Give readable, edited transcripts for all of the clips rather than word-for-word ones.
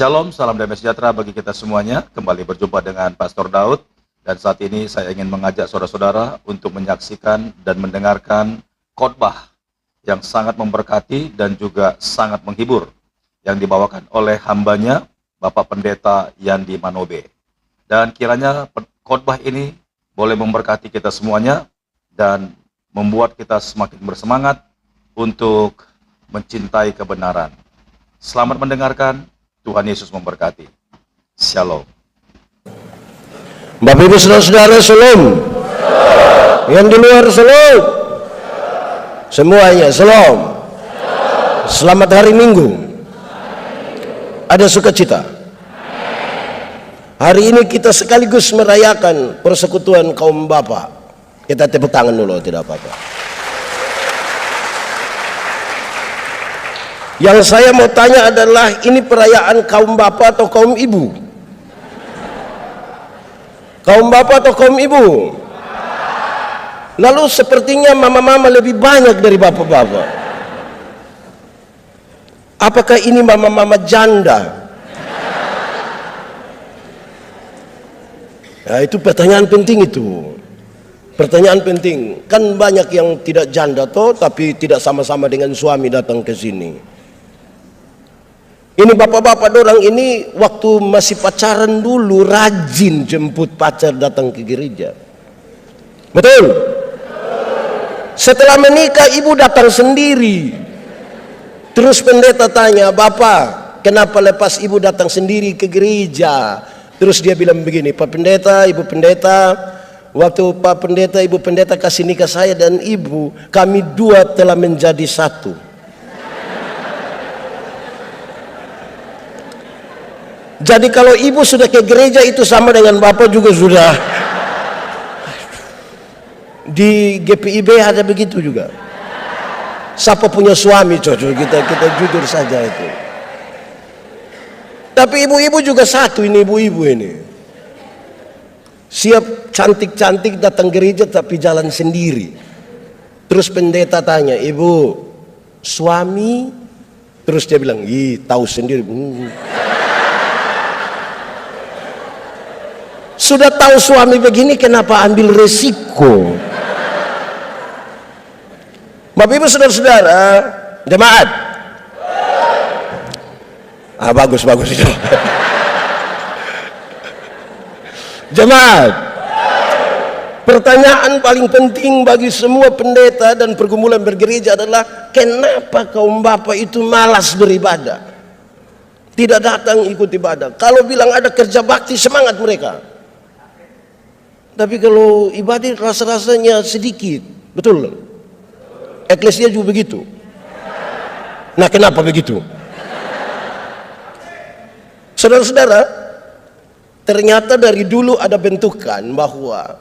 Shalom, salam damai sejahtera bagi kita semuanya. Kembali berjumpa dengan Pastor Daud. Dan saat ini saya ingin mengajak saudara-saudara untuk menyaksikan dan mendengarkan khotbah yang sangat memberkati dan juga sangat menghibur, yang dibawakan oleh hambanya, Bapak Pendeta Yandi Manobe. Dan kiranya khotbah ini boleh memberkati kita semuanya dan membuat kita semakin bersemangat untuk mencintai kebenaran. Selamat mendengarkan. Tuhan Yesus memberkati. Shalom. Bapak Ibu Saudara-saudara, Shalom. Yang di luar, Shalom. Semuanya, Shalom. Selamat hari Minggu. Ada sukacita. Hari ini kita sekaligus merayakan persekutuan kaum Bapak. Kita tepuk tangan dulu, tidak apa-apa. Yang saya mau tanya adalah, ini perayaan kaum bapak atau kaum ibu? Kaum bapak atau kaum ibu? Lalu sepertinya mama-mama lebih banyak dari bapak-bapak. Apakah ini mama-mama janda? Nah, itu pertanyaan penting itu. Pertanyaan penting. Kan banyak yang tidak janda toh, tapi tidak sama-sama dengan suami datang ke sini. Ini bapak-bapak dorang ini waktu masih pacaran dulu rajin jemput pacar datang ke gereja. Betul? Setelah menikah ibu datang sendiri. Terus pendeta tanya, "Bapak, kenapa lepas ibu datang sendiri ke gereja?" Terus dia bilang begini, "Pak Pendeta, Ibu Pendeta, waktu Pak Pendeta, Ibu Pendeta kasih nikah saya dan ibu, kami dua telah menjadi satu." Jadi kalau ibu sudah ke gereja itu sama dengan bapak juga sudah. Di GPIB ada begitu juga. Siapa punya suami cocok, kita jujur saja itu. Tapi ibu-ibu juga satu ini, ibu-ibu ini. Siap cantik-cantik datang gereja tapi jalan sendiri. Terus pendeta tanya, "Ibu, suami?" Terus dia bilang, "Ih, tahu sendiri." Sudah tahu suami begini, kenapa ambil resiko? Bapak Ibu Saudara-saudara, jemaat. Bagus itu. Jemaat. Pertanyaan paling penting bagi semua pendeta dan pergumulan bergereja adalah, kenapa kaum bapak itu malas beribadah? Tidak datang ikut ibadah. Kalau bilang ada kerja bakti, semangat mereka. Tapi kalau ibadah rasa-rasanya sedikit, betul? Eklesia juga begitu. Nah, kenapa begitu? Saudara-saudara, ternyata dari dulu ada bentukan bahwa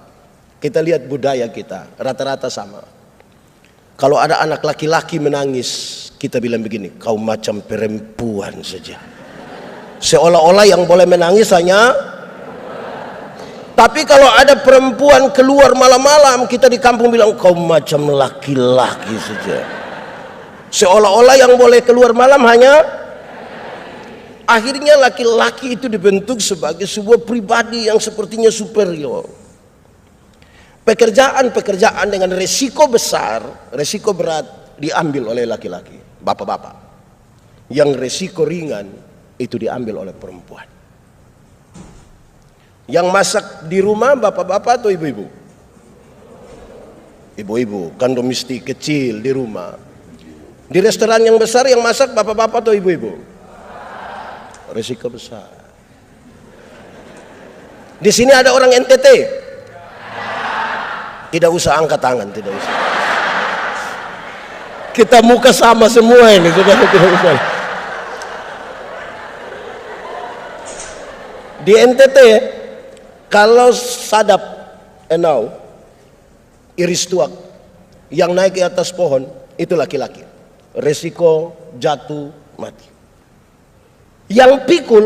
kita lihat budaya kita rata-rata sama. Kalau ada anak laki-laki menangis, kita bilang begini, "Kau macam perempuan saja." Seolah-olah yang boleh menangis hanya. Tapi kalau ada perempuan keluar malam-malam, kita di kampung bilang, "Kau macam laki-laki saja." Seolah-olah yang boleh keluar malam hanya. Akhirnya laki-laki itu dibentuk sebagai sebuah pribadi yang sepertinya superior. Pekerjaan-pekerjaan dengan resiko besar, resiko berat diambil oleh laki-laki, bapak-bapak. Yang resiko ringan itu diambil oleh perempuan. Yang masak di rumah bapak-bapak atau ibu-ibu? Ibu-ibu, kan domestik kecil di rumah. Di restoran yang besar yang masak bapak-bapak atau ibu-ibu? Risiko besar. Di sini ada orang NTT? Tidak usah angkat tangan, tidak usah. Kita muka sama semua ini, sudah tidak usah. Di NTT kalau sadap enau iris tuak yang naik ke atas pohon itu laki-laki, resiko jatuh mati. Yang pikul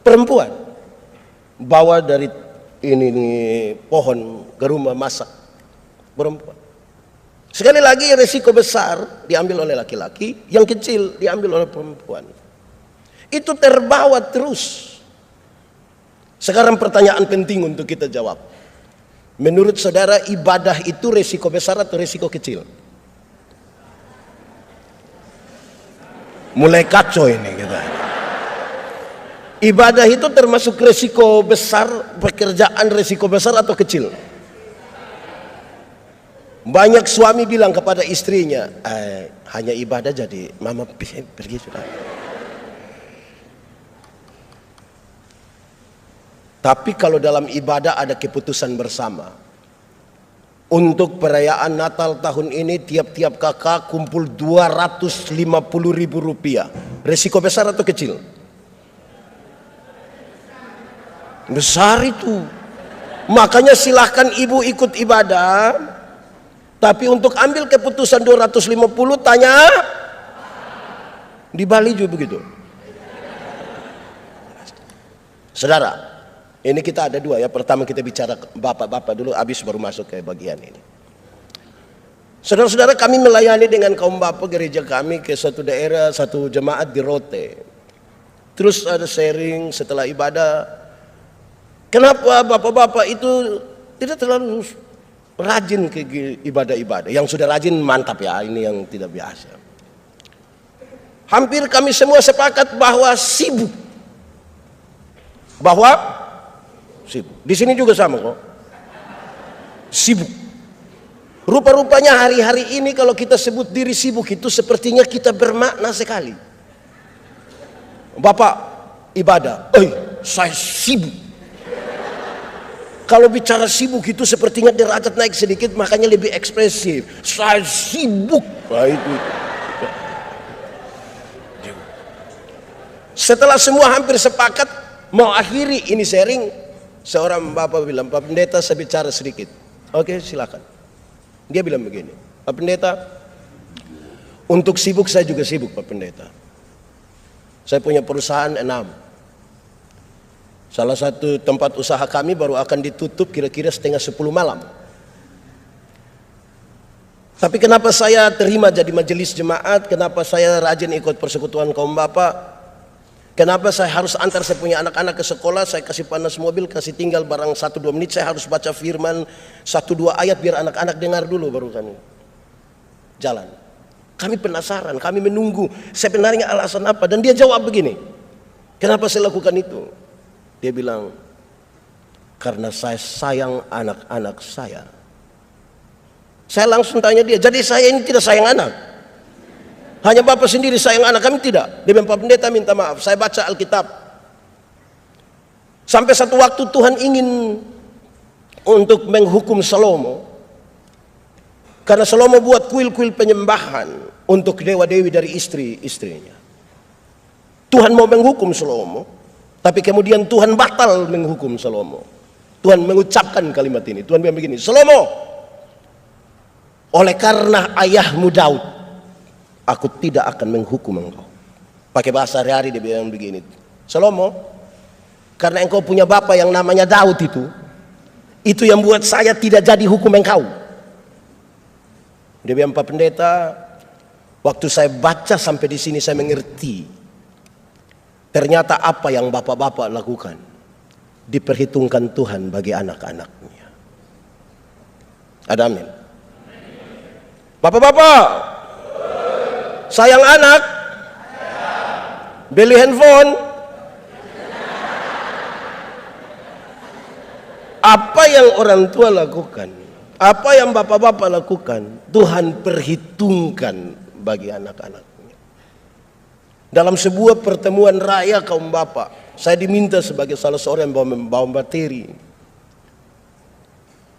perempuan, bawa dari ini pohon ke rumah masak perempuan. Sekali lagi resiko besar diambil oleh laki-laki, yang kecil diambil oleh perempuan. Itu terbawa terus. Sekarang pertanyaan penting untuk kita jawab. Menurut saudara, ibadah itu resiko besar atau resiko kecil? Mulai kacau ini kita. Ibadah itu termasuk resiko besar, pekerjaan resiko besar atau kecil? Banyak suami bilang kepada istrinya, hanya ibadah jadi mama pergi sudah. Tapi kalau dalam ibadah ada keputusan bersama. Untuk perayaan Natal tahun ini tiap-tiap kakak kumpul 250.000 rupiah. Resiko besar atau kecil? Besar itu. Makanya silahkan ibu ikut ibadah. Tapi untuk ambil keputusan 250 tanya di Bali juga begitu. Saudara, ini kita ada dua ya. Pertama kita bicara bapak-bapak dulu, habis baru masuk ke bagian ini. Saudara-saudara, kami melayani dengan kaum bapak gereja kami ke satu daerah, satu jemaat di Rote. Terus ada sharing setelah ibadah. Kenapa bapak-bapak itu tidak terlalu rajin ke ibadah-ibadah? Yang sudah rajin mantap ya, ini yang tidak biasa. Hampir kami semua sepakat bahwa sibuk. Sibuk. Di sini juga sama kok. Sibuk. Rupa-rupanya hari-hari ini kalau kita sebut diri sibuk itu sepertinya kita bermakna sekali. Bapak ibadah, saya sibuk. Kalau bicara sibuk itu sepertinya derajat naik sedikit, makanya lebih ekspresif. Saya sibuk. Nah, itu. Setelah semua hampir sepakat mau akhiri ini sharing, seorang bapak bilang, Pak Pendeta saya bicara sedikit. Oke, silakan. Dia bilang begini, Pak Pendeta, untuk sibuk saya juga sibuk Pak Pendeta. Saya punya perusahaan 6. Salah satu tempat usaha kami baru akan ditutup kira-kira 9:30 malam. Tapi kenapa saya terima jadi majelis jemaat, kenapa saya rajin ikut persekutuan kaum bapak, kenapa saya harus antar saya punya anak-anak ke sekolah, saya kasih panas mobil, kasih tinggal barang 1-2 menit, saya harus baca firman 1-2 ayat biar anak-anak dengar dulu baru kami jalan. Kami penasaran, kami menunggu sebenarnya alasan apa, dan dia jawab begini, kenapa saya lakukan itu? Dia bilang, karena saya sayang anak-anak saya. Saya langsung tanya dia, jadi saya ini tidak sayang anak? Hanya bapak sendiri sayang anak, kami tidak? Dia bilang, Pak Pendeta minta maaf, saya baca Alkitab. Sampai satu waktu Tuhan ingin untuk menghukum Salomo. Karena Salomo buat kuil-kuil penyembahan untuk dewa-dewi dari istri-istrinya. Tuhan mau menghukum Salomo. Tapi kemudian Tuhan batal menghukum Salomo. Tuhan mengucapkan kalimat ini. Tuhan bilang begini, Salomo, oleh karena ayahmu Daud, aku tidak akan menghukum engkau. Pakai bahasa hari-hari dia bilang begini, Salomo, karena engkau punya bapak yang namanya Daud itu yang buat saya tidak jadi hukum engkau. Dia bilang, Pak Pendeta, waktu saya baca sampai di sini saya mengerti. Ternyata apa yang bapak-bapak lakukan diperhitungkan Tuhan bagi anak-anaknya. Ada amin. Bapak-bapak, sayang anak, beli handphone. Apa yang orang tua lakukan, apa yang bapak-bapak lakukan, Tuhan perhitungkan bagi anak-anak. Dalam sebuah pertemuan raya kaum bapak, saya diminta sebagai salah seorang yang membawa materi.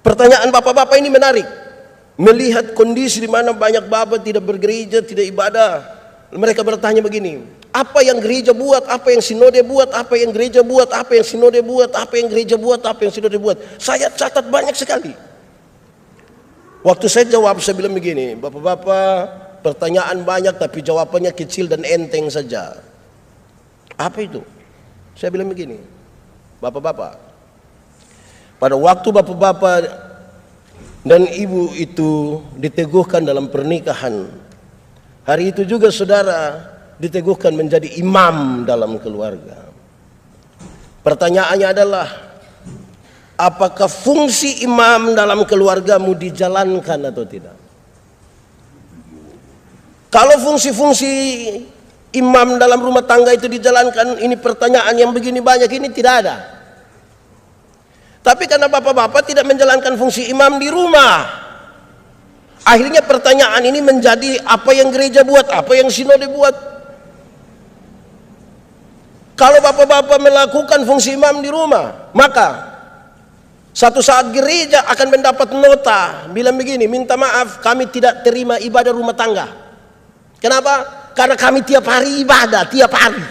Pertanyaan bapak-bapak ini menarik. Melihat kondisi di mana banyak bapak tidak bergereja, tidak ibadah. Mereka bertanya begini, apa yang gereja buat, apa yang sinode buat, apa yang gereja buat, apa yang sinode buat, apa yang gereja buat, apa yang sinode buat. Saya catat banyak sekali. Waktu saya jawab, saya bilang begini, bapak-bapak, pertanyaan banyak tapi jawabannya kecil dan enteng saja. Apa itu? Saya bilang begini, bapak-bapak, pada waktu bapak-bapak dan ibu itu diteguhkan dalam pernikahan, hari itu juga saudara diteguhkan menjadi imam dalam keluarga. Pertanyaannya adalah, apakah fungsi imam dalam keluargamu dijalankan atau tidak? Kalau fungsi-fungsi imam dalam rumah tangga itu dijalankan, ini pertanyaan yang begini banyak ini tidak ada. Tapi karena bapak-bapak tidak menjalankan fungsi imam di rumah, akhirnya pertanyaan ini menjadi apa yang gereja buat, apa yang sinode buat. Kalau bapak-bapak melakukan fungsi imam di rumah, maka satu saat gereja akan mendapat nota bilang begini, minta maaf kami tidak terima ibadah rumah tangga. Kenapa? Karena kami tiap hari ibadah, tiap hari.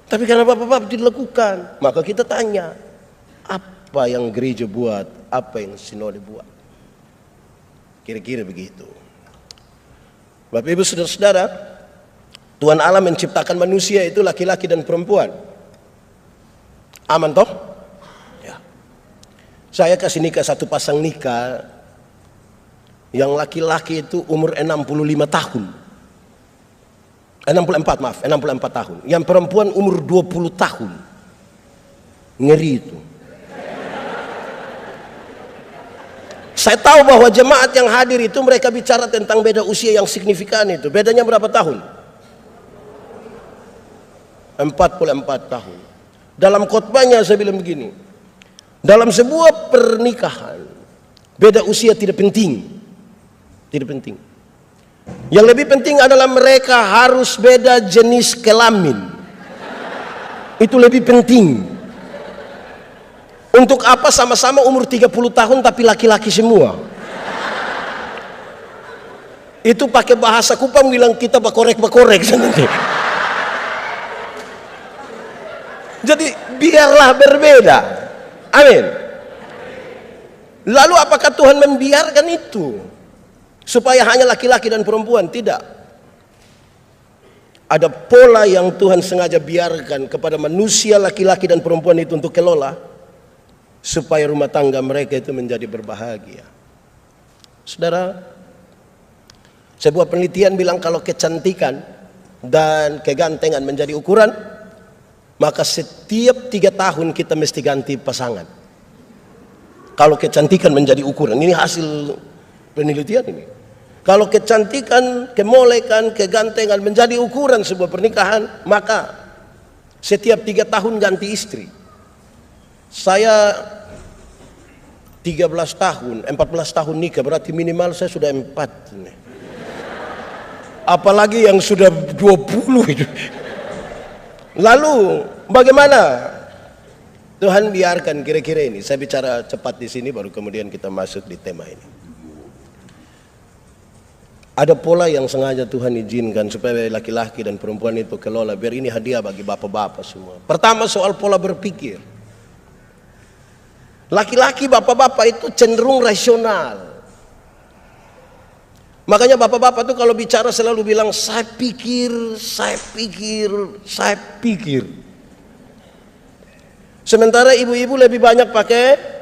Tapi karena bapak-bapak dilakukan, maka kita tanya, apa yang gereja buat, apa yang sinode buat? Kira-kira begitu. Bapak Ibu saudara-saudara, Tuhan Allah menciptakan manusia itu laki-laki dan perempuan. Aman toh? Ya. Saya kasih nikah satu pasang nikah. Yang laki-laki itu umur 65 tahun. 64 tahun. Yang perempuan umur 20 tahun. Ngeri itu. Saya tahu bahwa jemaat yang hadir itu mereka bicara tentang beda usia yang signifikan itu. Bedanya berapa tahun? 44 tahun. Dalam khotbahnya saya bilang begini. Dalam sebuah pernikahan, beda usia tidak penting. Tidak penting. Yang lebih penting adalah mereka harus beda jenis kelamin. Itu lebih penting. Untuk apa sama-sama umur 30 tahun tapi laki-laki semua? Itu pakai bahasa Kupang bilang kita bakorek-bakorek nanti. Jadi biarlah berbeda. Amin. Lalu apakah Tuhan membiarkan itu? Supaya hanya laki-laki dan perempuan? Tidak. Ada pola yang Tuhan sengaja biarkan kepada manusia laki-laki dan perempuan itu untuk kelola, supaya rumah tangga mereka itu menjadi berbahagia. Saudara, sebuah penelitian bilang kalau kecantikan dan kegantengan menjadi ukuran, maka setiap 3 tahun kita mesti ganti pasangan. Kalau kecantikan menjadi ukuran, ini hasil penelitian ini. Kalau kecantikan, kemolekan, kegantengan menjadi ukuran sebuah pernikahan, maka setiap 3 tahun ganti istri. Saya 13 tahun, 14 tahun nikah, berarti minimal saya sudah 4. Apalagi yang sudah 20 itu. Lalu bagaimana? Tuhan biarkan kira-kira ini. Saya bicara cepat di sini, baru kemudian kita masuk di tema ini. Ada pola yang sengaja Tuhan izinkan supaya laki-laki dan perempuan itu kelola, biar ini hadiah bagi bapak-bapak semua. Pertama, soal pola berpikir. Laki-laki bapak-bapak itu cenderung rasional. Makanya bapak-bapak itu kalau bicara selalu bilang saya pikir, saya pikir, saya pikir. Sementara ibu-ibu lebih banyak pakai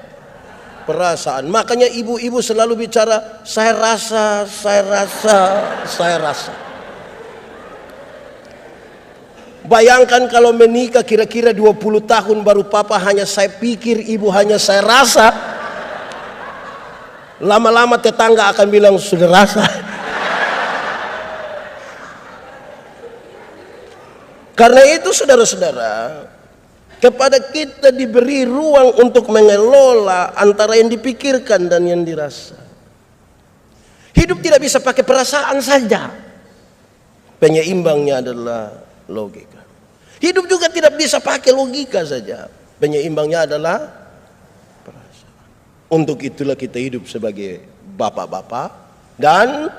perasaan. Makanya ibu-ibu selalu bicara saya rasa, saya rasa, saya rasa. Bayangkan kalau menikah kira-kira 20 tahun baru papa hanya saya pikir, ibu hanya saya rasa. Lama-lama tetangga akan bilang sudah rasa. Karena itu saudara-saudara, kepada kita diberi ruang untuk mengelola antara yang dipikirkan dan yang dirasa. Hidup tidak bisa pakai perasaan saja. Penyeimbangnya adalah logika. Hidup juga tidak bisa pakai logika saja. Penyeimbangnya adalah perasaan. Untuk itulah kita hidup sebagai bapak-bapak dan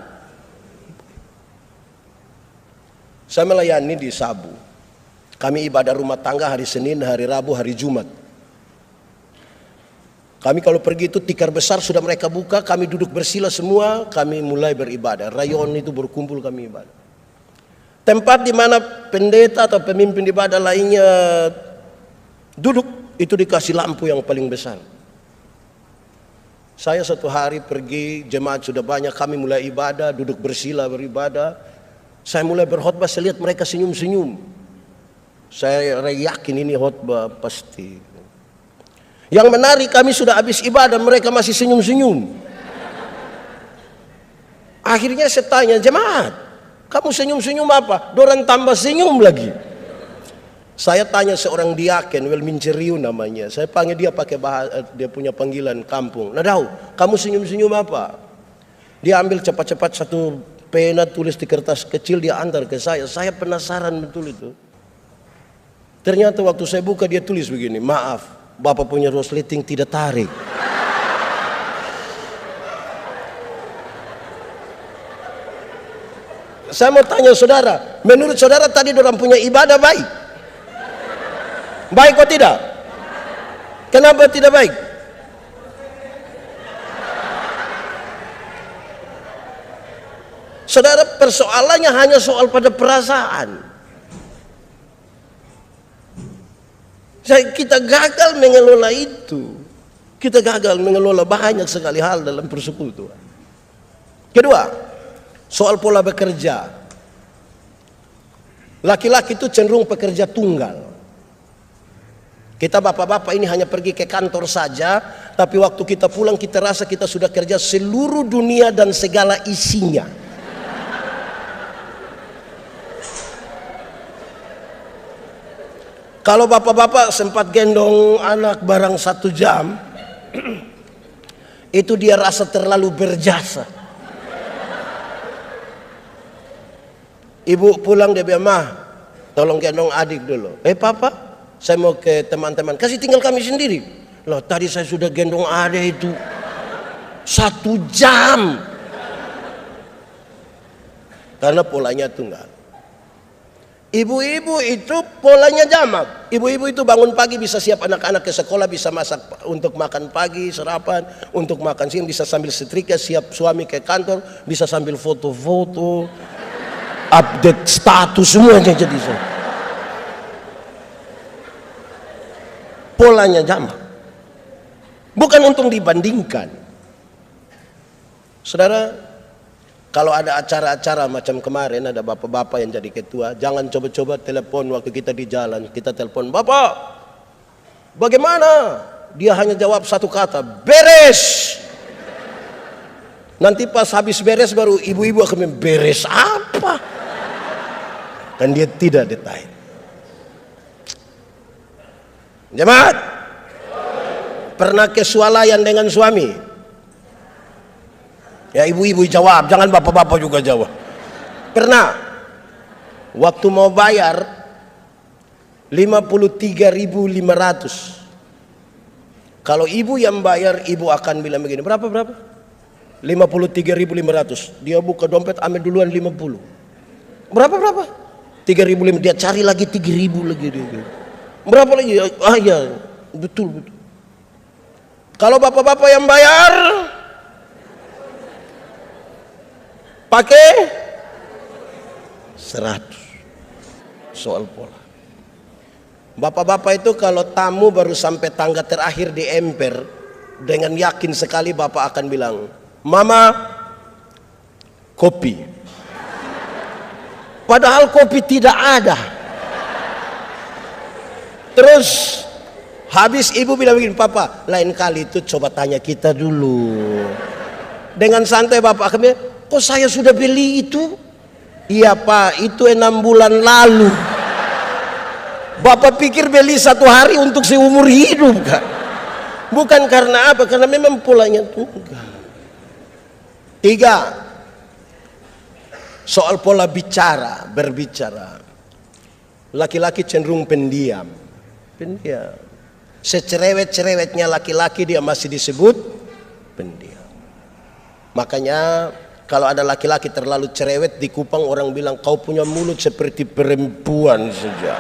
saya melayani di Sabu. Kami ibadah rumah tangga hari Senin, hari Rabu, hari Jumat. Kami kalau pergi itu tikar besar sudah mereka buka, kami duduk bersila semua, kami mulai beribadah. Rayon itu berkumpul kami ibadah. Tempat di mana pendeta atau pemimpin ibadah lainnya duduk, itu dikasih lampu yang paling besar. Saya satu hari pergi, jemaat sudah banyak, kami mulai ibadah, duduk bersila beribadah. Saya mulai berkhotbah, saya lihat mereka senyum-senyum. Saya yakin ini khotbah pasti. Yang menarik, kami sudah habis ibadah, mereka masih senyum-senyum. Akhirnya saya tanya, jemaat, kamu senyum-senyum apa? Dorang tambah senyum lagi. Saya tanya seorang diaken, Welminceriu namanya. Saya panggil dia pakai dia punya panggilan kampung. Nadau, kamu senyum-senyum apa? Dia ambil cepat-cepat satu pena, tulis di kertas kecil, dia antar ke saya. Saya penasaran betul itu. Ternyata waktu saya buka dia tulis begini, maaf, Bapak punya resleting tidak tarik. Saya mau tanya saudara, menurut saudara tadi orang punya ibadah baik? Baik atau tidak? Kenapa tidak baik? Saudara, persoalannya hanya soal pada perasaan. Kita gagal mengelola itu. Kita gagal mengelola banyak sekali hal dalam persekutuan. Kedua, soal pola bekerja. Laki-laki itu cenderung pekerja tunggal. Kita bapak-bapak ini hanya pergi ke kantor saja, tapi waktu kita pulang kita rasa kita sudah kerja seluruh dunia dan segala isinya. Kalau bapak-bapak sempat gendong anak barang 1 jam, itu dia rasa terlalu berjasa. Ibu pulang dia bilang, "Mah, tolong gendong adik dulu." Papa, saya mau ke teman-teman, kasih tinggal kami sendiri. Loh, tadi saya sudah gendong adik itu 1 jam. Karena polanya tunggal. Ibu-ibu itu polanya jamak. Ibu-ibu itu bangun pagi bisa siap anak-anak ke sekolah, bisa masak untuk makan pagi, sarapan, untuk makan siang, bisa sambil setrika, siap suami ke kantor, bisa sambil foto-foto, update status semuanya jadi so. Polanya jamak. Bukan untuk dibandingkan. Saudara, kalau ada acara-acara macam kemarin, ada bapak-bapak yang jadi ketua, jangan coba-coba telepon waktu kita di jalan. Kita telepon, "Bapak, bagaimana?" Dia hanya jawab satu kata, "Beres." Nanti pas habis beres baru ibu-ibu akan beres apa? Dan dia tidak detail. Jemaat, pernah kesualayan dengan suami? Ya, ibu-ibu jawab, jangan bapak-bapak juga jawab. Pernah waktu mau bayar 53.500. Kalau ibu yang bayar, ibu akan bilang begini, berapa? 53.500. Dia buka dompet, ambil duluan 50. Berapa? 3.500. Dia cari lagi 3.000 lagi dia. Berapa lagi? Ah ya, betul. Kalau bapak-bapak yang bayar pakai 100. Soal pola. Bapak-bapak itu kalau tamu baru sampai tangga terakhir di emper, dengan yakin sekali bapak akan bilang, "Mama, kopi." Padahal kopi tidak ada. Terus habis ibu bilang begini, "Papa, lain kali itu coba tanya kita dulu." Dengan santai bapak akan bilang, "Kok saya sudah beli itu?" "Iya Pak, itu 6 bulan lalu." Bapak pikir beli 1 hari untuk seumur hidup kan? Bukan karena apa? Karena memang polanya tunggal. 3. Soal pola berbicara. Laki-laki cenderung pendiam. Secerewet-cerewetnya laki-laki dia masih disebut pendiam. Makanya kalau ada laki-laki terlalu cerewet di Kupang, orang bilang, "Kau punya mulut seperti perempuan saja."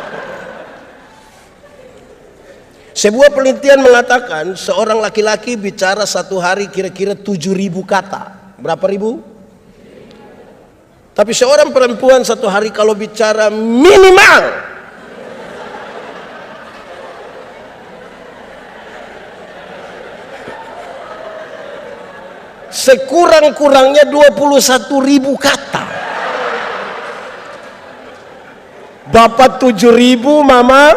Sebuah penelitian mengatakan seorang laki-laki bicara 1 hari kira-kira 7.000 kata. Berapa ribu? Tapi seorang perempuan 1 hari kalau bicara minimal 1 sekurang-kurangnya 21.000 kata. Bapak 7.000, mama.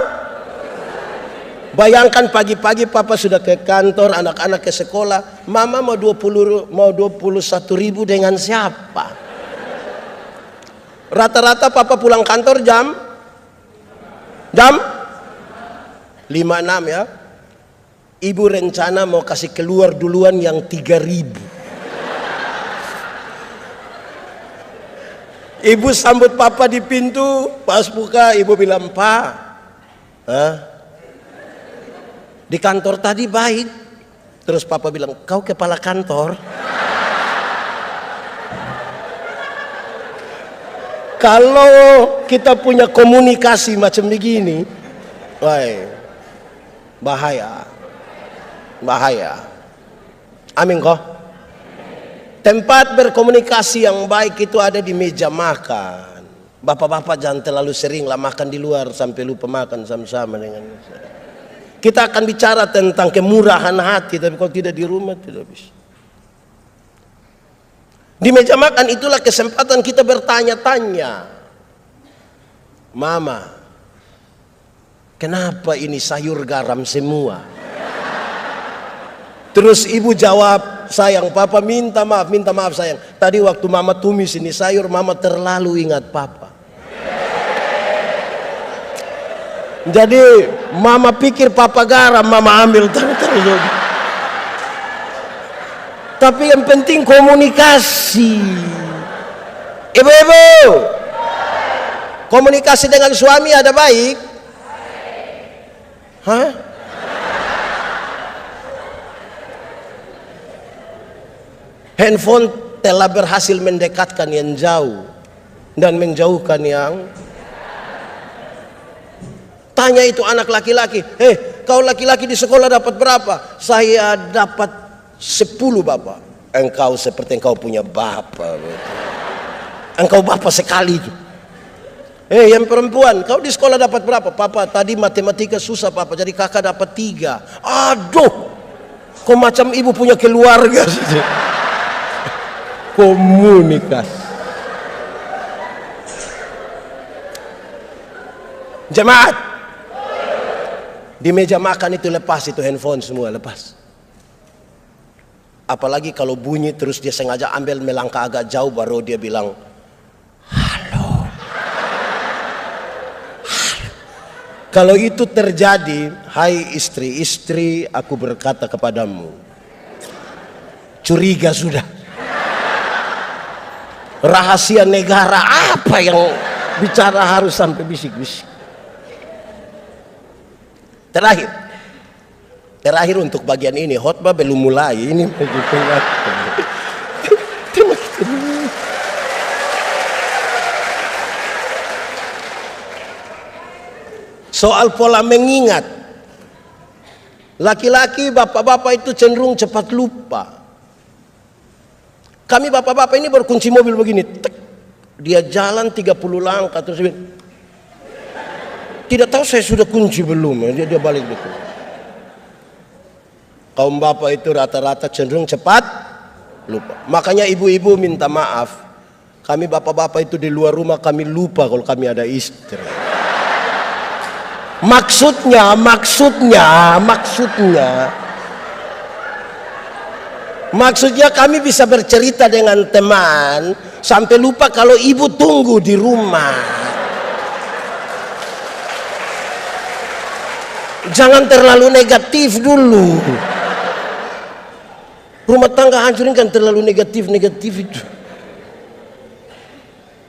Bayangkan pagi-pagi papa sudah ke kantor, anak-anak ke sekolah, mama mau 21.000 dengan siapa? Rata-rata papa pulang kantor jam 5.6 ya. Ibu rencana mau kasih keluar duluan yang 3.000. Ibu sambut papa di pintu, pas buka ibu bilang, "Pak, di kantor tadi baik." Terus papa bilang, "Kau kepala kantor?" Kalau kita punya komunikasi macam begini, bahaya. Amin kok. Tempat berkomunikasi yang baik itu ada di meja makan. Bapak-bapak jangan terlalu sering lah makan di luar sampai lupa makan sama-sama dengan saya. Kita akan bicara tentang kemurahan hati, tapi kalau tidak di rumah tidak bisa. Di meja makan itulah kesempatan kita bertanya-tanya. Mama, kenapa ini sayur garam semua? Terus ibu jawab, "Sayang, papa minta maaf sayang. Tadi waktu mama tumis ini sayur, mama terlalu ingat papa." Jadi mama pikir papa garam, mama ambil terus. Tapi yang penting komunikasi. Ibu-ibu, komunikasi dengan suami ada baik? Hah? Handphone telah berhasil mendekatkan yang jauh dan menjauhkan yang. Tanya itu anak laki-laki, kau laki-laki di sekolah dapat berapa? Saya dapat 10 bapak. Engkau seperti engkau punya bapak. Engkau bapak sekali itu. Yang perempuan, kau di sekolah dapat berapa? Papa, tadi matematika susah papa, jadi kakak dapat 3. Aduh, kok macam ibu punya keluarga. Komunikasi. Jemaat, di meja makan itu lepas itu handphone semua, lepas. Apalagi kalau bunyi terus dia sengaja ambil melangkah agak jauh baru dia bilang, "Halo." Kalau itu terjadi, hai istri, aku berkata kepadamu, curiga sudah. Rahasia negara apa yang bicara harus sampai bisik-bisik. Terakhir untuk bagian ini, khotbah belum mulai ini. Soal pola mengingat. Laki-laki, bapak-bapak itu cenderung cepat lupa. Kami bapak-bapak ini berkunci mobil begini, tek. Dia jalan 30 langkah terus tidak tahu saya sudah kunci belum, dia balik betul. Kaum bapak itu rata-rata cenderung cepat lupa. Makanya ibu-ibu minta maaf. Kami bapak-bapak itu di luar rumah kami lupa kalau kami ada istri. Maksudnya kami bisa bercerita dengan teman sampai lupa kalau ibu tunggu di rumah. Jangan terlalu negatif dulu. Rumah tangga hancurin kan terlalu negatif itu.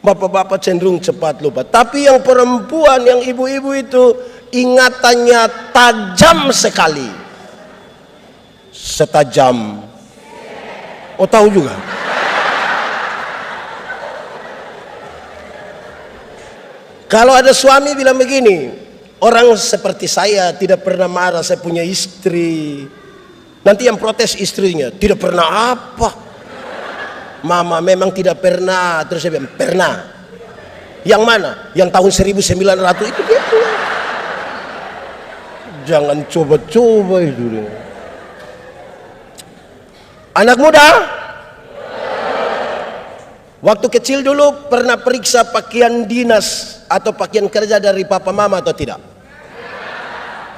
Bapak-bapak cenderung cepat lupa. Tapi yang perempuan, yang ibu-ibu itu ingatannya tajam sekali. Setajam. Oh tahu juga. Kalau ada suami bilang begini, orang seperti saya tidak pernah marah, saya punya istri. Nanti yang protes istrinya, tidak pernah apa? Mama memang tidak pernah. Terus saya bilang, pernah. Yang mana? Yang tahun 1900 itu dia punya. Jangan coba-coba itu. Anak muda, Waktu kecil dulu pernah periksa pakaian dinas atau pakaian kerja dari papa mama atau tidak?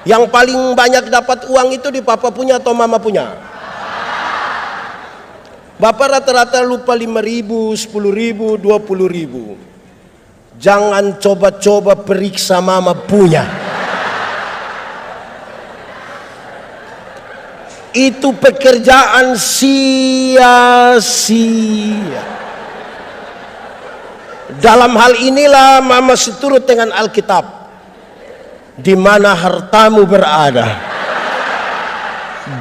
Yang paling banyak dapat uang itu di papa punya atau mama punya? Bapak rata-rata lupa 5.000, 10.000, 20.000. Jangan coba-coba periksa mama punya. Itu pekerjaan sia-sia. Dalam hal inilah mama seturut dengan Alkitab. Di mana hartamu berada,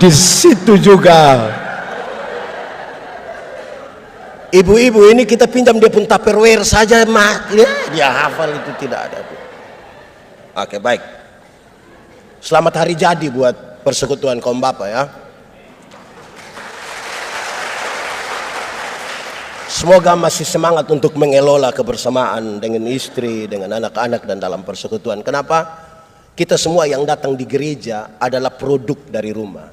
di situ juga. Ibu-ibu ini kita pinjam dia pun Tupperware saja, dia hafal itu tidak ada. Oke, baik. Selamat hari jadi buat persekutuan kaum bapak ya. Semoga masih semangat untuk mengelola kebersamaan dengan istri, dengan anak-anak dan dalam persekutuan. Kenapa? Kita semua yang datang di gereja adalah produk dari rumah.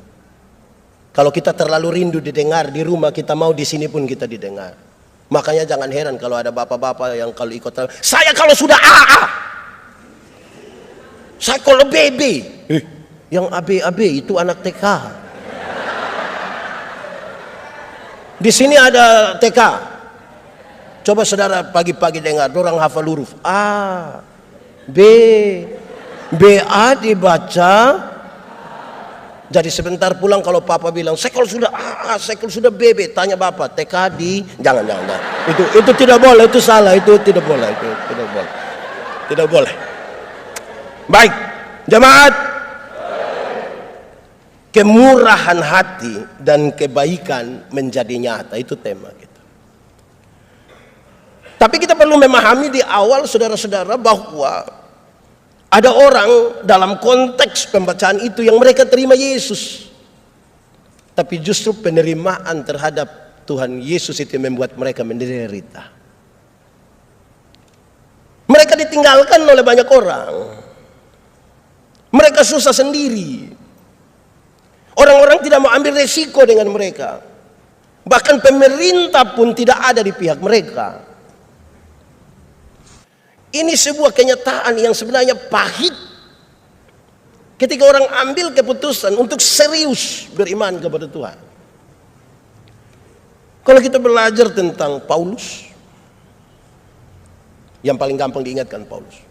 Kalau kita terlalu rindu didengar di rumah, kita mau di sini pun kita didengar. Makanya jangan heran kalau ada bapak-bapak yang kalau ikut, saya kalau sudah AA, saya kalau BB, yang AB itu anak TK. Di sini ada TK. Coba saudara pagi-pagi dengar, orang hafal huruf A, B, BA dibaca. Jadi sebentar pulang kalau papa bilang, saya kalau sudah AA, saya kalau sudah BB, tanya bapak, TK di, jangan. Itu tidak boleh, itu salah, itu tidak boleh, itu tidak boleh. Tidak boleh. Baik, jemaat. Kemurahan hati dan kebaikan menjadi nyata, itu tema kita. Tapi kita perlu memahami di awal saudara-saudara bahwa ada orang dalam konteks pembacaan itu yang mereka terima Yesus. Tapi justru penerimaan terhadap Tuhan Yesus itu membuat mereka menderita. Mereka ditinggalkan oleh banyak orang. Mereka susah sendiri. Orang-orang tidak mau ambil resiko dengan mereka. Bahkan pemerintah pun tidak ada di pihak mereka. Ini sebuah kenyataan yang sebenarnya pahit ketika orang ambil keputusan untuk serius beriman kepada Tuhan. Kalau kita belajar tentang Paulus, yang paling gampang diingatkan Paulus,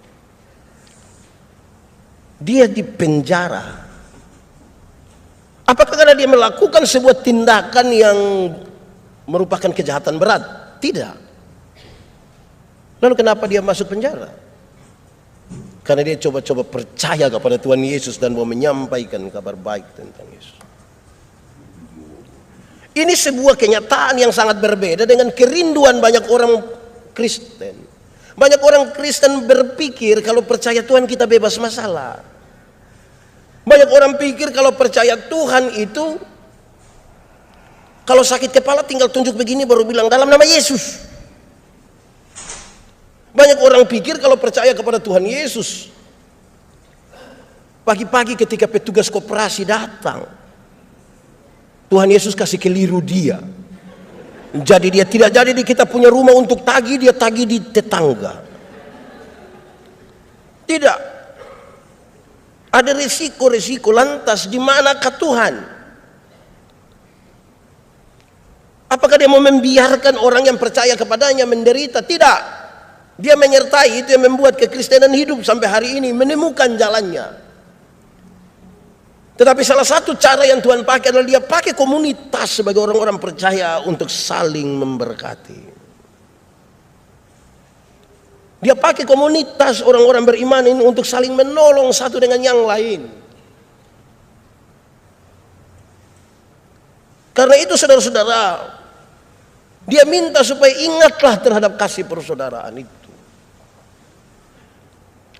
dia dipenjara. Apakah karena dia melakukan sebuah tindakan yang merupakan kejahatan berat? Tidak. Lalu kenapa dia masuk penjara? Karena dia coba-coba percaya kepada Tuhan Yesus dan mau menyampaikan kabar baik tentang Yesus. Ini sebuah kenyataan yang sangat berbeda dengan kerinduan banyak orang Kristen. Banyak orang Kristen berpikir kalau percaya Tuhan kita bebas masalah. Banyak orang pikir kalau percaya Tuhan itu, kalau sakit kepala tinggal tunjuk begini baru bilang dalam nama Yesus. Banyak orang pikir kalau percaya kepada Tuhan Yesus, pagi-pagi ketika petugas koperasi datang, Tuhan Yesus kasih keliru dia. Jadi dia tidak jadi di kita punya rumah untuk tagih, dia tagih di tetangga. Tidak. Ada resiko-resiko. Lantas di manakah Tuhan? Apakah dia mau membiarkan orang yang percaya kepadanya menderita? Tidak. Dia menyertai, itu yang membuat kekristenan hidup sampai hari ini, menemukan jalannya. Tetapi salah satu cara yang Tuhan pakai adalah dia pakai komunitas sebagai orang-orang percaya untuk saling memberkati. Dia pakai komunitas orang-orang beriman ini untuk saling menolong satu dengan yang lain. Karena itu saudara-saudara, dia minta supaya ingatlah terhadap kasih persaudaraan itu.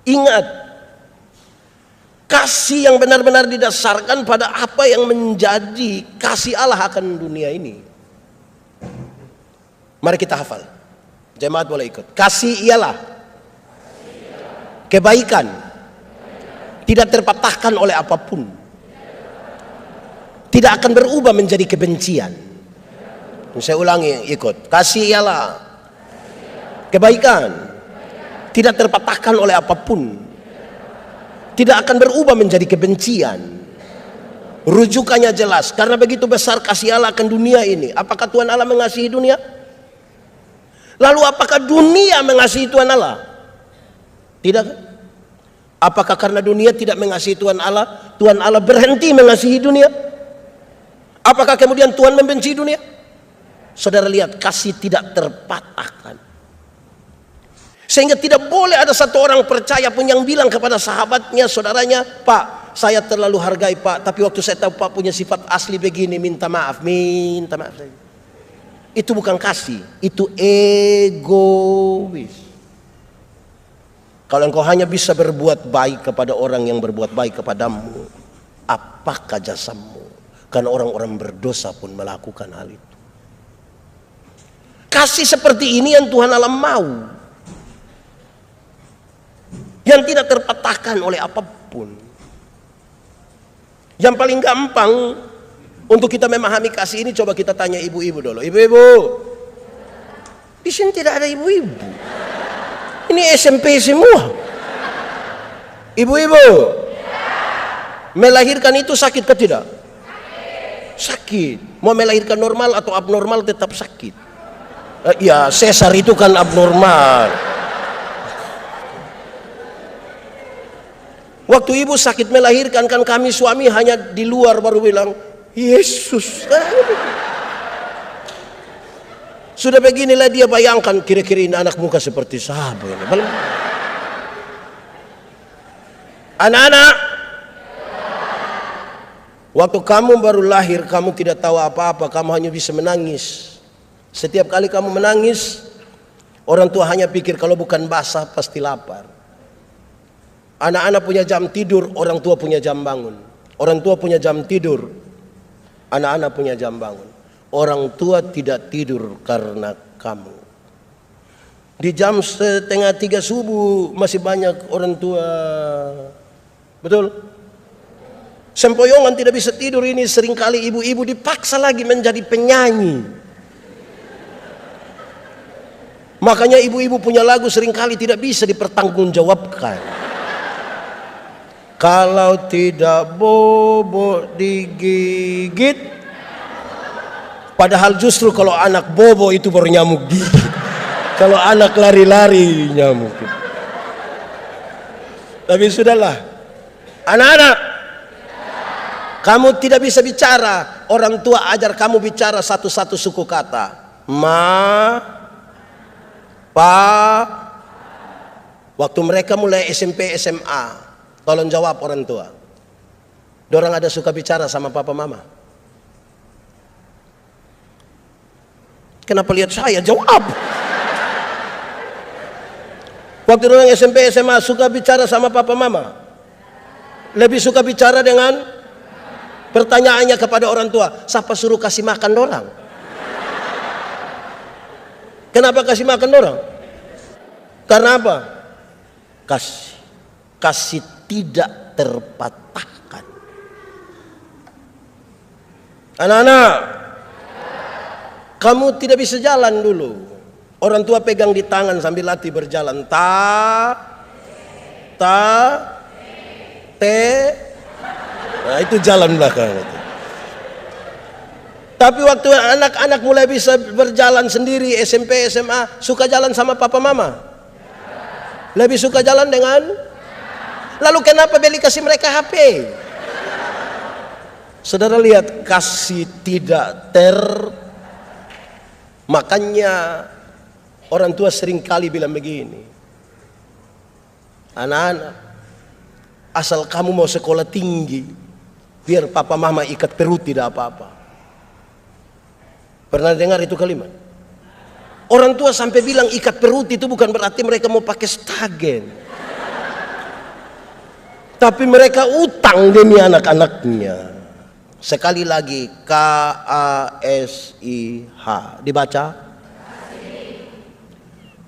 Ingat, kasih yang benar-benar didasarkan pada apa yang menjadi kasih Allah akan dunia ini. Mari kita hafal. Jemaat boleh ikut. Kasih ialah kebaikan, tidak terpatahkan oleh apapun, tidak akan berubah menjadi kebencian. Saya ulangi, ikut. Kasih ialah Kebaikan. Tidak terpatahkan oleh apapun. Tidak akan berubah menjadi kebencian. Rujukannya jelas. Karena begitu besar kasih Allah akan dunia ini. Apakah Tuhan Allah mengasihi dunia? Lalu apakah dunia mengasihi Tuhan Allah? Tidak. Apakah karena dunia tidak mengasihi Tuhan Allah berhenti mengasihi dunia? Apakah kemudian Tuhan membenci dunia? Saudara lihat, kasih tidak terpatahkan. Sehingga tidak boleh ada satu orang percaya pun yang bilang kepada sahabatnya, saudaranya, Pak, saya terlalu hargai Pak, tapi waktu saya tahu Pak punya sifat asli begini, minta maaf. Itu bukan kasih, itu egois. Kalau engkau hanya bisa berbuat baik kepada orang yang berbuat baik kepadamu, apakah jasamu? Karena orang-orang berdosa pun melakukan hal itu. Kasih seperti ini yang Tuhan Allah mau. Yang tidak terpatahkan oleh apapun. Yang paling gampang untuk kita memahami kasih ini, coba kita tanya ibu-ibu dulu. Ibu-ibu, di sini tidak ada ibu-ibu. Ini SMP semua. Ibu-ibu, melahirkan itu sakit ke tidak? Sakit. Mau melahirkan normal atau abnormal tetap sakit. Ya, sesar itu kan abnormal. Waktu ibu sakit melahirkan, kan kami suami hanya di luar baru bilang, Yesus. Sudah beginilah dia bayangkan, kira-kira ini anak muka seperti siapa ini. Anak-anak, waktu kamu baru lahir, kamu tidak tahu apa-apa, kamu hanya bisa menangis. Setiap kali kamu menangis, orang tua hanya pikir kalau bukan basah pasti lapar. Anak-anak punya jam tidur, orang tua punya jam bangun. Orang tua punya jam tidur, anak-anak punya jam bangun. Orang tua tidak tidur karena kamu. Di jam 2:30 subuh masih banyak orang tua. Betul? Sempoyongan tidak bisa tidur ini, seringkali ibu-ibu dipaksa lagi menjadi penyanyi. Makanya ibu-ibu punya lagu seringkali tidak bisa dipertanggungjawabkan. Kalau tidak bobo digigit. Padahal justru kalau anak bobo itu baru nyamuk gigit. Kalau anak lari-lari nyamuk. Tapi sudahlah. Anak-anak, kamu tidak bisa bicara. Orang tua ajar kamu bicara satu-satu suku kata. Ma, pa. Waktu mereka mulai SMP, SMA, tolong jawab orang tua. Dorang ada suka bicara sama papa mama? Kenapa lihat saya? Jawab. Waktu dorang SMP SMA suka bicara sama papa mama? Lebih suka bicara dengan pertanyaannya kepada orang tua. Siapa suruh kasih makan dorang? Kenapa kasih makan dorang? Karena apa? Kasih tidak terpatahkan. Anak-anak, kamu tidak bisa jalan dulu. Orang tua pegang di tangan sambil latih berjalan. Nah, itu jalan belakang itu. Tapi waktu anak-anak mulai bisa berjalan sendiri, SMP, SMA, suka jalan sama papa mama? Lebih suka jalan dengan? Lalu kenapa beli kasih mereka HP? Saudara lihat, kasih tidak Makanya orang tua sering kali bilang begini, anak-anak, asal kamu mau sekolah tinggi, biar papa mama ikat perut tidak apa-apa. Pernah dengar itu kalimat? Orang tua sampai bilang ikat perut itu bukan berarti mereka mau pakai stagen. Tapi mereka utang demi anak-anaknya. Sekali lagi, KASIH dibaca.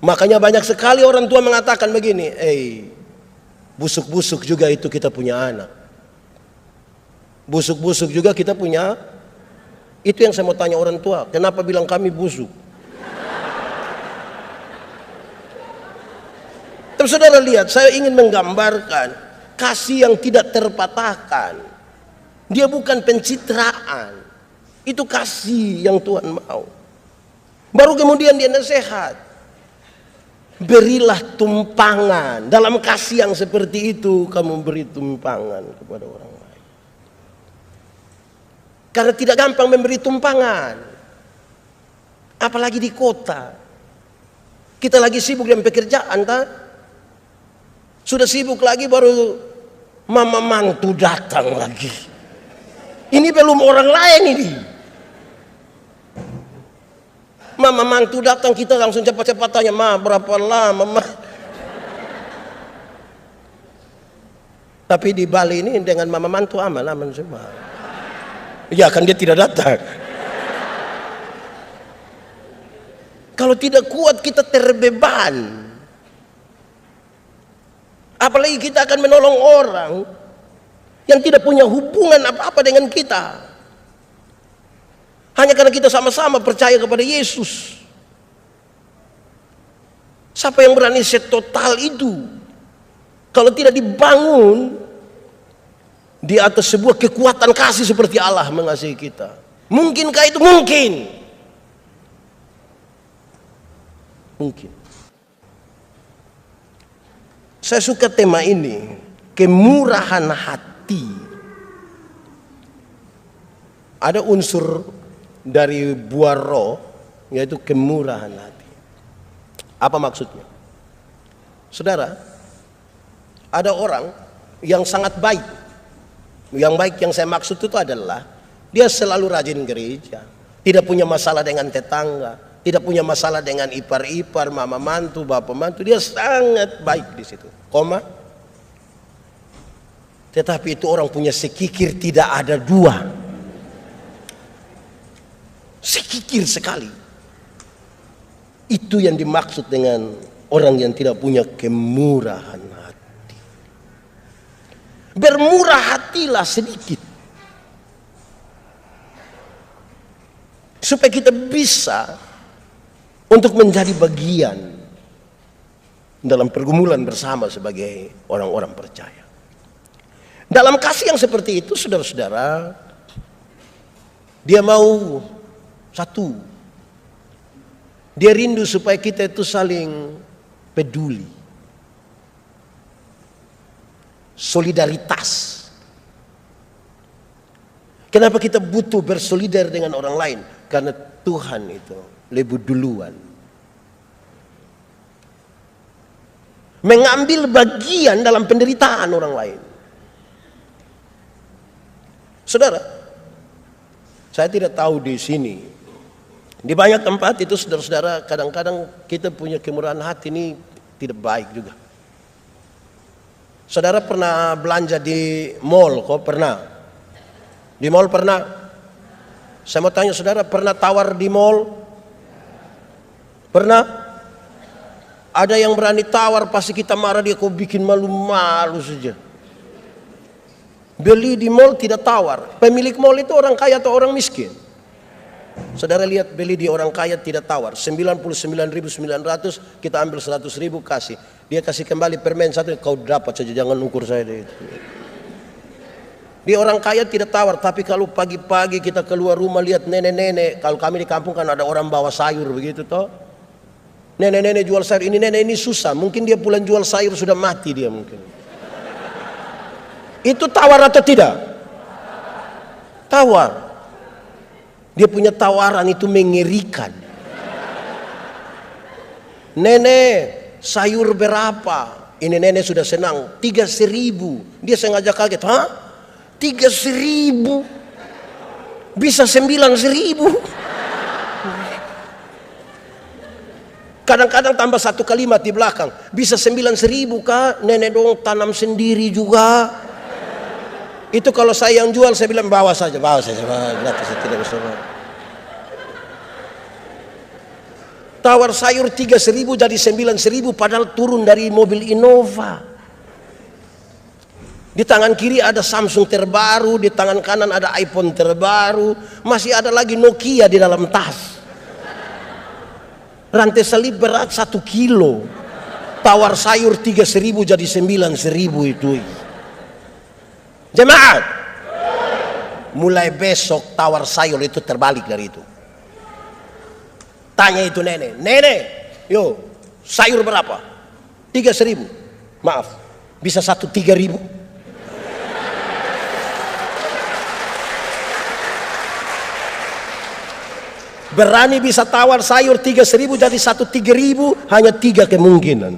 Makanya banyak sekali orang tua mengatakan begini, busuk-busuk juga itu kita punya anak. Busuk-busuk juga kita punya. Itu yang saya mau tanya orang tua, kenapa bilang kami busuk? Saudara lihat, saya ingin menggambarkan kasih yang tidak terpatahkan. Dia bukan pencitraan. Itu kasih yang Tuhan mau. Baru kemudian dia nasihat. Berilah tumpangan. Dalam kasih yang seperti itu, kamu beri tumpangan kepada orang lain. Karena tidak gampang memberi tumpangan. Apalagi di kota. Kita lagi sibuk dengan pekerjaan, tak? Sudah sibuk lagi baru mama mantu datang lagi. Ini belum orang lain ini. Mama mantu datang, kita langsung cepat-cepat tanya, ma berapa lama ma? Tapi di Bali ini dengan mama mantu aman semua. Ya kan dia tidak datang. Kalau tidak kuat kita terbeban. Apalagi kita akan menolong orang yang tidak punya hubungan apa-apa dengan kita. Hanya karena kita sama-sama percaya kepada Yesus. Siapa yang berani setotal itu? Kalau tidak dibangun di atas sebuah kekuatan kasih seperti Allah mengasihi kita. Mungkinkah itu? Mungkin. Mungkin. Saya suka tema ini, kemurahan hati. Ada unsur dari buah roh, yaitu kemurahan hati. Apa maksudnya? Saudara, ada orang yang sangat baik. Yang baik yang saya maksud itu adalah dia selalu rajin gereja, tidak punya masalah dengan tetangga, tidak punya masalah dengan ipar-ipar, mama mantu, bapak mantu. Dia sangat baik di situ. Koma. Tetapi itu orang punya sekikir tidak ada dua. Sekikir sekali. Itu yang dimaksud dengan orang yang tidak punya kemurahan hati. Bermurah hatilah sedikit. Supaya kita bisa untuk menjadi bagian dalam pergumulan bersama sebagai orang-orang percaya. Dalam kasih yang seperti itu, saudara-saudara, dia mau satu, dia rindu supaya kita itu saling peduli, solidaritas. Kenapa kita butuh bersolidar dengan orang lain? Karena Tuhan itu lebih duluan mengambil bagian dalam penderitaan orang lain. Saudara, saya tidak tahu di sini. Di banyak tempat itu saudara-saudara, kadang-kadang kita punya kemurahan hati ini tidak baik juga. Saudara pernah belanja di mall? Kok pernah? Di mall pernah? Saya mau tanya saudara, pernah tawar di mall? Pernah? Ada yang berani tawar, pasti kita marah dia, kok bikin malu-malu saja. Beli di mall tidak tawar. Pemilik mall itu orang kaya atau orang miskin? Saudara lihat, beli di orang kaya tidak tawar. 99.900, kita ambil 100.000 kasih. Dia kasih kembali permen satu, kau dapat saja, jangan ukur saya deh. Di orang kaya tidak tawar, tapi kalau pagi-pagi kita keluar rumah lihat nenek-nenek, kalau kami di kampung kan ada orang bawa sayur begitu toh. Nenek-nenek jual sayur, ini nenek ini susah, mungkin dia pulang jual sayur sudah mati dia mungkin. Itu tawar atau tidak? Tawar. Dia punya tawaran itu mengerikan. Nenek, sayur berapa? Ini nenek sudah senang, 3.000. Dia sengaja kaget, hah? 3.000? Bisa 9.000? Kadang-kadang tambah satu kalimat di belakang, bisa 9.000 kah? Nenek dong tanam sendiri juga. Itu kalau saya yang jual, saya bilang bawa saja, gratis, saya tidak bisa. Tawar sayur 3.000 jadi 9.000, padahal turun dari mobil Innova. Di tangan kiri ada Samsung terbaru, di tangan kanan ada iPhone terbaru, masih ada lagi Nokia di dalam tas. Rantai salib berat 1 kilo. Tawar sayur 3.000 jadi 9.000 itu. Jemaat, mulai besok tawar sayur itu terbalik dari itu. Tanya itu nenek, nenek, yo sayur berapa? 3.000. Maaf, bisa 3.000? Berani bisa tawar sayur 3.000 jadi 3.000, hanya 3 kemungkinan.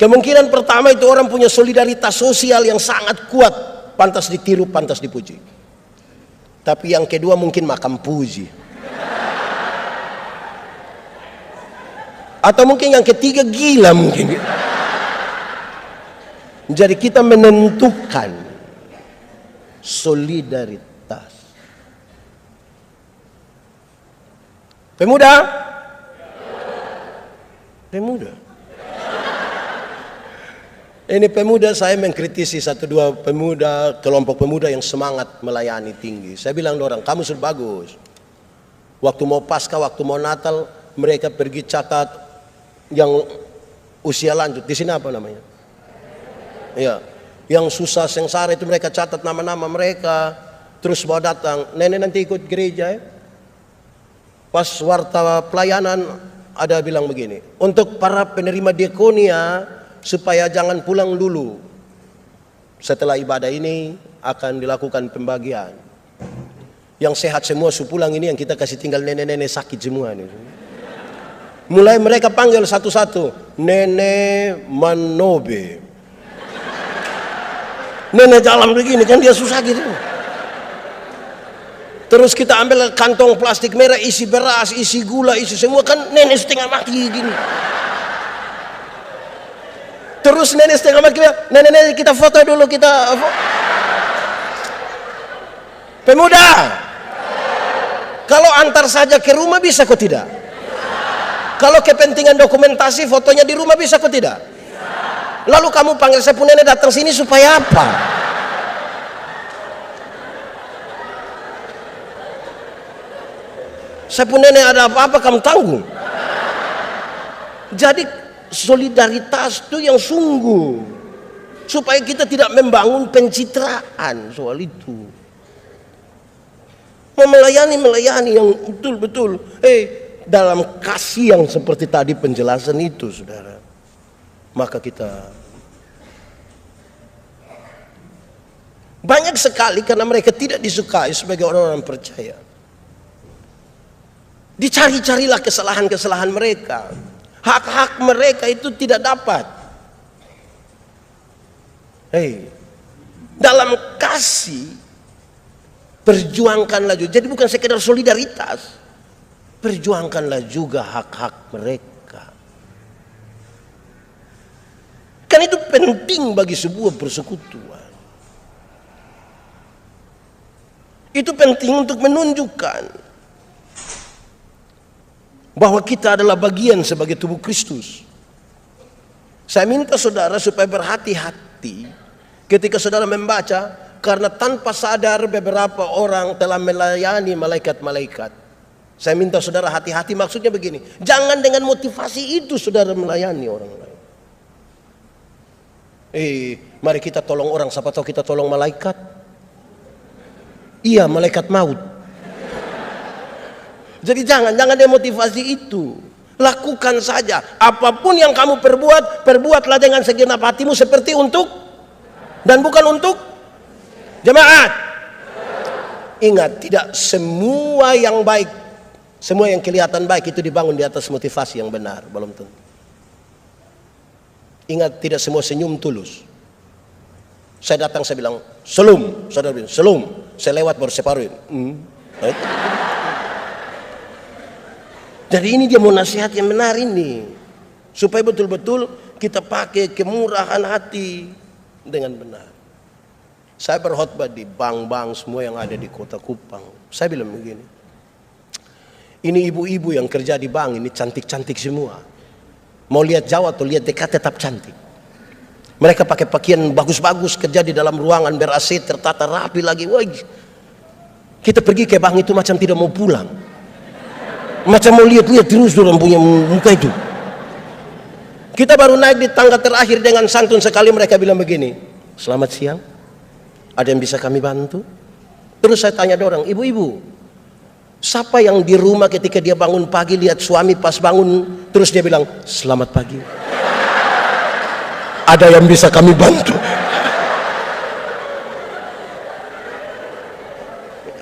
Kemungkinan pertama itu orang punya solidaritas sosial yang sangat kuat, pantas ditiru, pantas dipuji. Tapi yang kedua mungkin makam puji. Atau mungkin yang ketiga gila mungkin. Jadi kita menentukan solidaritas. Pemuda? Pemuda. Ini pemuda, saya mengkritisi 1-2 pemuda, kelompok pemuda yang semangat melayani tinggi. Saya bilang orang, kamu sudah bagus. Waktu mau Paskah, waktu mau Natal, mereka pergi catat yang usia lanjut. Di sini apa namanya? Ya, yang susah sengsara itu mereka catat nama-nama mereka. Terus mau datang, nenek nanti ikut gereja ya. Pas warta pelayanan ada bilang begini, untuk para penerima diakonia supaya jangan pulang dulu. Setelah ibadah ini akan dilakukan pembagian. Yang sehat semua pulang, ini yang kita kasih tinggal nenek-nenek sakit semua nih. Mulai mereka panggil satu-satu, Nenek Manobe. Nenek jalan begini kan dia susah gitu. Terus kita ambil kantong plastik merah isi beras, isi gula, isi semua, kan nenek setengah mati gini. Terus nenek setengah mati, nenek kita foto dulu, kita pemuda. Kalau antar saja ke rumah bisa kok tidak? Kalau kepentingan dokumentasi fotonya di rumah bisa kok tidak? Lalu kamu panggil saya pun nenek datang sini supaya apa? Saya pun nenek ada apa-apa kamu tanggung. Jadi solidaritas itu yang sungguh, supaya kita tidak membangun pencitraan soal itu. Melayani yang betul-betul dalam kasih yang seperti tadi penjelasan itu, saudara. Maka kita banyak sekali karena mereka tidak disukai sebagai orang-orang percaya. Dicari-carilah kesalahan-kesalahan mereka. Hak-hak mereka itu tidak dapat. Dalam kasih perjuangkanlah juga. Jadi bukan sekedar solidaritas, perjuangkanlah juga hak-hak mereka. Kan itu penting bagi sebuah persekutuan. Itu penting untuk menunjukkan bahwa kita adalah bagian sebagai tubuh Kristus. Saya minta saudara supaya berhati-hati ketika saudara membaca, karena tanpa sadar beberapa orang telah melayani malaikat-malaikat. Saya minta saudara hati-hati, maksudnya begini, jangan dengan motivasi itu saudara melayani orang lain. Mari kita tolong orang, siapa tahu kita tolong malaikat. Iya, malaikat maut. Jadi jangan dengan motivasi itu. Lakukan saja. Apapun yang kamu perbuat, perbuatlah dengan segenap hatimu seperti untuk dan bukan untuk jemaat. Ingat, tidak semua yang baik, semua yang kelihatan baik itu dibangun di atas motivasi yang benar, belum tentu. Ingat, tidak semua senyum tulus. Saya datang, saya bilang, "Selum," saudara bilang, "Selum." Saya lewat baru separuh. Jadi ini dia mau nasihat yang benar ini, supaya betul-betul kita pakai kemurahan hati dengan benar. Saya berkhotbah di bank-bank semua yang ada di kota Kupang. Saya bilang begini, ini ibu-ibu yang kerja di bank ini cantik-cantik semua. Mau lihat jauh atau lihat dekat tetap cantik. Mereka pakai pakaian bagus-bagus, kerja di dalam ruangan ber-AC, tertata rapi lagi. Wah, kita pergi ke bank itu macam tidak mau pulang. Macam mau lihat-lihat terus orang punya muka itu. Kita baru naik di tangga terakhir dengan santun sekali mereka bilang begini, selamat siang, ada yang bisa kami bantu? Terus saya tanya dorang, ibu-ibu, siapa yang di rumah ketika dia bangun pagi lihat suami pas bangun terus dia bilang selamat pagi? Ada yang bisa kami bantu?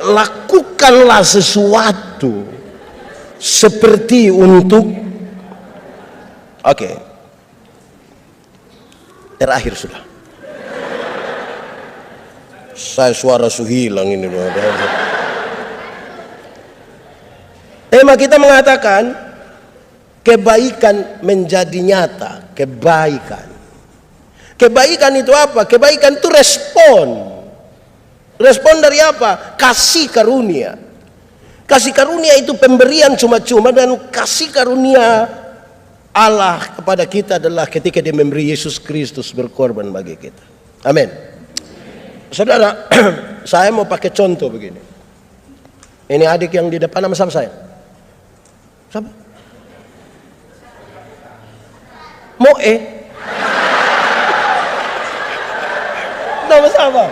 Lakukanlah sesuatu seperti untuk terakhir sudah. Saya suara hilang ini. Tema kita mengatakan kebaikan menjadi nyata. Kebaikan itu apa? Kebaikan itu respon. Respon dari apa? Kasih karunia. Kasih karunia itu pemberian cuma-cuma, dan kasih karunia Allah kepada kita adalah ketika dia memberi Yesus Kristus berkorban bagi kita. Amin. Saudara, saya mau pakai contoh begini. Ini adik yang di depan, nama sama saya. Siapa? Moe. Nama siapa?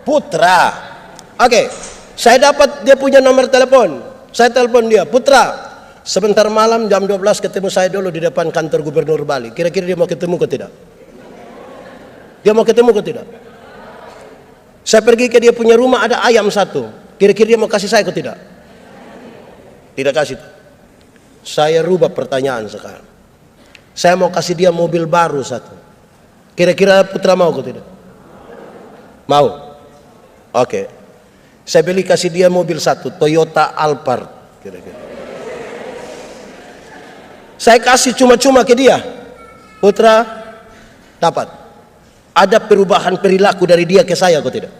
Putra. Oke, saya dapat dia punya nomor telepon. Saya telepon dia, Putra, sebentar malam jam 12 ketemu saya dulu di depan kantor Gubernur Bali. Kira-kira dia mau ketemu ke tidak? Dia mau ketemu ke tidak? Saya pergi ke dia punya rumah, ada ayam satu. Kira-kira dia mau kasih saya ke tidak? Tidak kasih. Saya rubah pertanyaan sekarang. Saya mau kasih dia mobil baru satu. Kira-kira Putra mau ke tidak? Mau. Oke. Saya beli kasih dia mobil satu, Toyota Alphard. Kira-kira. Saya kasih cuma-cuma ke dia. Putra, dapat. Ada perubahan perilaku dari dia ke saya, kok tidak?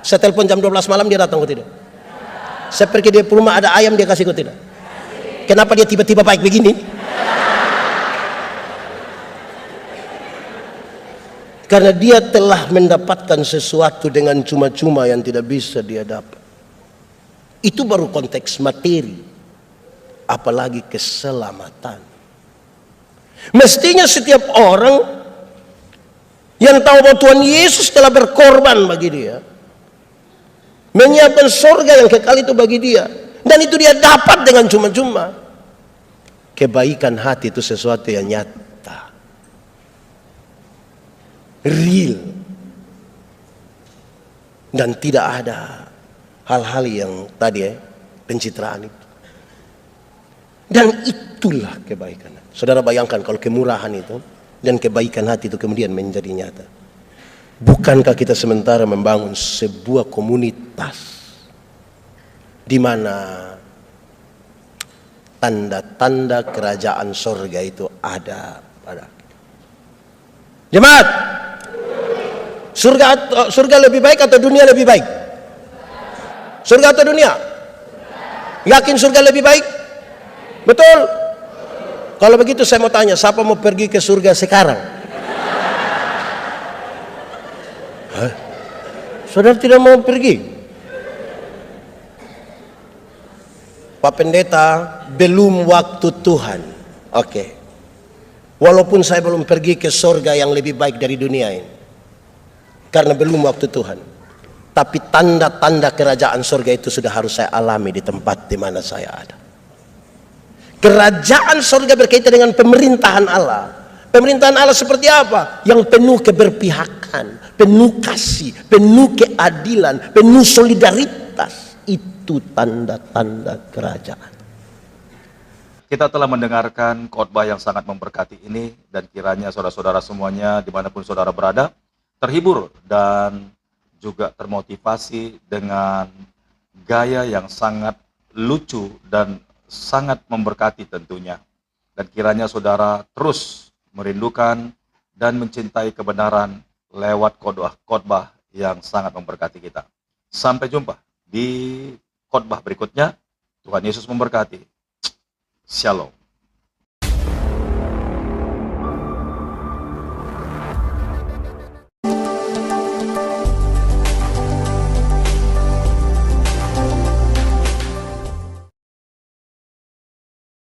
Saya telepon jam 12 malam, dia datang, kok tidak? Saya pergi dia rumah, ada ayam, dia kasih, kok tidak? Kenapa dia tiba-tiba baik begini? Karena dia telah mendapatkan sesuatu dengan cuma-cuma yang tidak bisa dia dapat. Itu baru konteks materi. Apalagi keselamatan. Mestinya setiap orang yang tahu bahwa Tuhan Yesus telah berkorban bagi dia, menyiapkan surga yang kekal itu bagi dia, dan itu dia dapat dengan cuma-cuma. Kebaikan hati itu sesuatu yang nyata, real, dan tidak ada hal-hal yang tadi pencitraan itu. Dan itulah kebaikan. Saudara bayangkan kalau kemurahan itu dan kebaikan hati itu kemudian menjadi nyata. Bukankah kita sementara membangun sebuah komunitas di mana tanda-tanda kerajaan sorga itu ada pada jemaat? Surga lebih baik atau dunia lebih baik? Surga atau dunia? Yakin surga lebih baik? Betul? Kalau begitu saya mau tanya, siapa mau pergi ke surga sekarang? Hah? Saudara tidak mau pergi? Pak Pendeta, belum waktu Tuhan. Oke. Walaupun saya belum pergi ke surga yang lebih baik dari dunia ini, karena belum waktu Tuhan, tapi tanda-tanda kerajaan surga itu sudah harus saya alami di tempat di mana saya ada. Kerajaan surga berkaitan dengan pemerintahan Allah. Pemerintahan Allah seperti apa? Yang penuh keberpihakan, penuh kasih, penuh keadilan, penuh solidaritas. Itu tanda-tanda kerajaan. Kita telah mendengarkan khotbah yang sangat memberkati ini, dan kiranya saudara-saudara semuanya dimanapun saudara berada terhibur dan juga termotivasi dengan gaya yang sangat lucu dan sangat memberkati tentunya. Dan kiranya saudara terus merindukan dan mencintai kebenaran lewat khotbah yang sangat memberkati kita. Sampai jumpa di khotbah berikutnya. Tuhan Yesus memberkati. Shalom.